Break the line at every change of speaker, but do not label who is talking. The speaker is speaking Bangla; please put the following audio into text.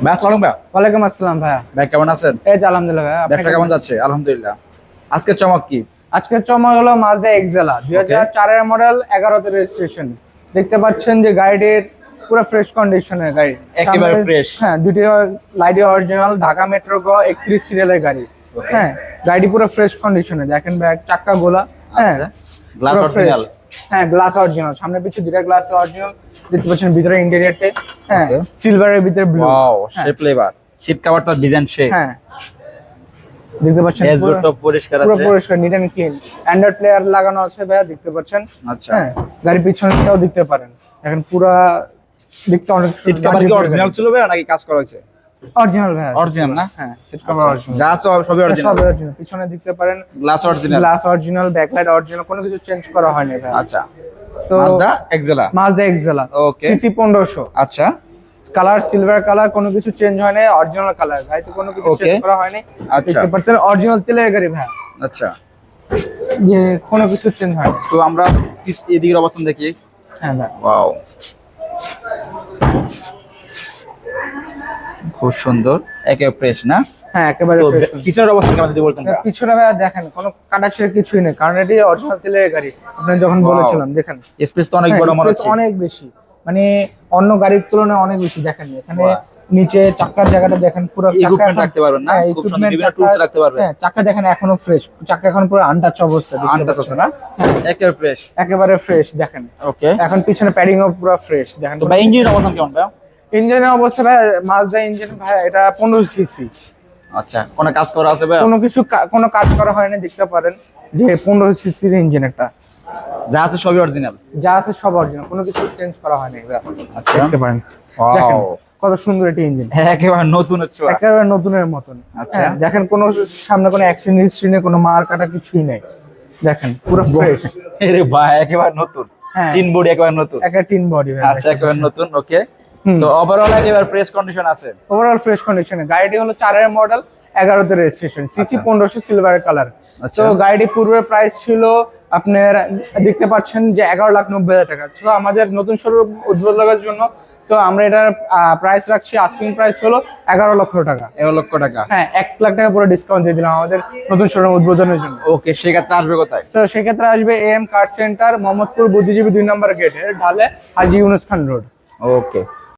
ভাই আসসালামু আলাইকুম।
ওয়ালাইকুম আসসালাম ভাইয়া।
ভাই কেমন আছেন?
এই তো আলহামদুলিল্লাহ ভাইয়া।
ব্যবসা কেমন যাচ্ছে? আলহামদুলিল্লাহ। আজকের চমক কি?
আজকের চমক হলো মাজদা এক্সেলা 2004 এর মডেল, 11 তে রেজিস্ট্রেশন। দেখতে পাচ্ছেন যে গাড়িটির পুরো ফ্রেশ কন্ডিশনের গাড়ি,
একেবারে ফ্রেশ।
হ্যাঁ, দুটি লাইট অরিজিনাল, ঢাকা মেট্রো গ 31 সিরিয়ালের গাড়ি। হ্যাঁ, গাড়ি পুরো ফ্রেশ কন্ডিশনে। দেখেন ব্যাগ চাক্কা গোলা, হ্যাঁ,
গ্লাস অরিজিনাল।
হ্যাঁ, গ্লাস অরিজিনাল, সামনে পিছনে দুটো গ্লাস অরিজিনাল। দেখতে পাচ্ছেন ভিতরে ইন্টেরিয়রতে, হ্যাঁ, সিলভারের ভিতরে ব্লু।
ওয়াও, শেপ লেবার। সিট কভারটা ডিজাইন শেপ।
হ্যাঁ, দেখতে পাচ্ছেন
ড্যাশবোর্ডটা পরিষ্কার আছে,
পুরো পরিষ্কার, neat and clean. Android player লাগানো আছে ভাইয়া, দেখতে পাচ্ছেন।
আচ্ছা।
হ্যাঁ, গাড়ির পিছনটাও দেখতে পারেন। এখন পুরো দেখতে অনেক
সিট কভার কি অরিজিনাল ছিল ভাই নাকি কাজ করা হয়েছে?
অরিজিনাল ভাইয়া,
অরিজিনাল না?
হ্যাঁ, সিট কভার অরিজিনাল,
যা সবই অরিজিনাল।
সবই অরিজিনাল। পিছনে দেখতে পারেন
glass original.
Glass original, backlight original, কোনো কিছু চেঞ্জ করা হয়নি ভাইয়া।
আচ্ছা।
তো
মাজদা এক্সেলা।
মাজদা এক্সেলা
ওকে।
সিসি 1500।
আচ্ছা।
কালার সিলভার কালার, কোনো কিছু চেঞ্জ হয়নি, অরিজিনাল কালার ভাই, তো কোনো কিছু চেঞ্জ করা হয়নি।
আচ্ছা।
দেখতে পাচ্ছেন অরিজিনাল তেলের গাড়ি ভাইয়া,
আচ্ছা।
যে কোনো কিছু চেঞ্জ হয়নি।
তো আমরা এদিকের অবস্থান দেখি।
হ্যাঁ ভাই,
ওয়াও, খুব সুন্দর, একেবারে ফ্রেশ না?
হ্যাঁ, একেবারে
তো
fresh।
পিছনের অবস্থা কেমন যদি বলতেন?
পিছনে ভাইয়া দেখেন কোনো কাটা ছেড়ে কিছুই নেই, কারণ এটি অরিজিনাল তেলের গাড়ি। আপনি যখন
Wow.
বলেছিলাম দেখেন
স্পেস তো অনেক
হ্যাঁ,
বড় মনে
space
হচ্ছে।
অনেক বেশি, মানে অন্য গাড়ির তুলনায় অনেক বেশি। দেখেন এখানে
Wow.
নিচে চাকার জায়গাটা দেখেন, পুরো
ইকুইপমেন্ট রাখতে পারবেন না?
হ্যাঁ,
খুব সুন্দর
equipment,
বিভিন্ন
চাকা-
টুলস রাখতে পারবেন।
হ্যাঁ, চাকা দেখেন এখনো ফ্রেশ, চাকা এখন পুরো আনটাচ অবস্থা, দেখতে
আনটাচ আছে
পাচ্ছেন।
না? একেবারে ফ্রেশ।
একেবারে ফ্রেশ দেখেন।
ওকে।
এখন পিছনে প্যাডিং ও পুরো ফ্রেশ দেখেন।
তো ভাই ইঞ্জিনের অবস্থান কেমন ভাই?
ইঞ্জিনের অবস্থা ভাই, মাজদা ইঞ্জিন ভাই, এটা 15 সিসি।
আচ্ছা, কোন কাজ করা আছে ভাই?
কোনো কাজ করা হয়নি, দেখতে পারেন যে 15 সিসির ইঞ্জিন একটা,
যা আছে সবই অরিজিনাল।
যা আছে সব অরিজিনাল, কোনো কিছু চেঞ্জ করা হয়নি ভাই।
আচ্ছা।
দেখতে পারেন, দেখেন কত সুন্দর একটি ইঞ্জিন,
একেবারে নতুন হচ্ছে।
একেবারে নতুনের মতন।
আচ্ছা।
হ্যাঁ, দেখেন কোনো সামনে কোনো অ্যাক্সিডেন্ট হিস্ট্রি নেই, কোনো মার কাটা কিছুই নেই। দেখেন পুরো ফ্রেশ।
আরে ভাই, একেবারে নতুন।
হ্যাঁ,
টিন বডি একেবারে নতুন।
একটা টিন বডি ভাই।
আচ্ছা, একেবারে নতুন। ওকে। তো ওভারঅল একেবারে ফ্রেশ কন্ডিশন আছে।
ওভারঅল ফ্রেশ কন্ডিশনে। গাড়িটি হলো 4 এর মডেল, 11 তে রেজিস্ট্রেশন, সিসি 1500, সিলভার কালার।
আচ্ছা।
তো গাড়িটি পূর্বের প্রাইস ছিল আপনার, দেখতে পাচ্ছেন যে 11,90,000 টাকা। তো আমাদের নতুন শোরুম উদ্বোধনের জন্য তো আমরা এটার প্রাইস রাখছি, আস্কিং প্রাইস হলো 11 লক্ষ টাকা।
1 লক্ষ টাকা।
হ্যাঁ, 1 লাখ টাকা পুরো ডিসকাউন্ট দিয়ে দিলাম আমাদের নতুন শোরুম উদ্বোধনের জন্য।
ওকে, সেক্ষেত্রে আসবে কোথায়?
তো সেক্ষেত্রে আসবে AM কার সেন্টার, মোহাম্মদপুর বুদ্ধিজীবী 2 নম্বর গেটে ঢালে, হাজী ইউনুস খান রোড।
ওকে।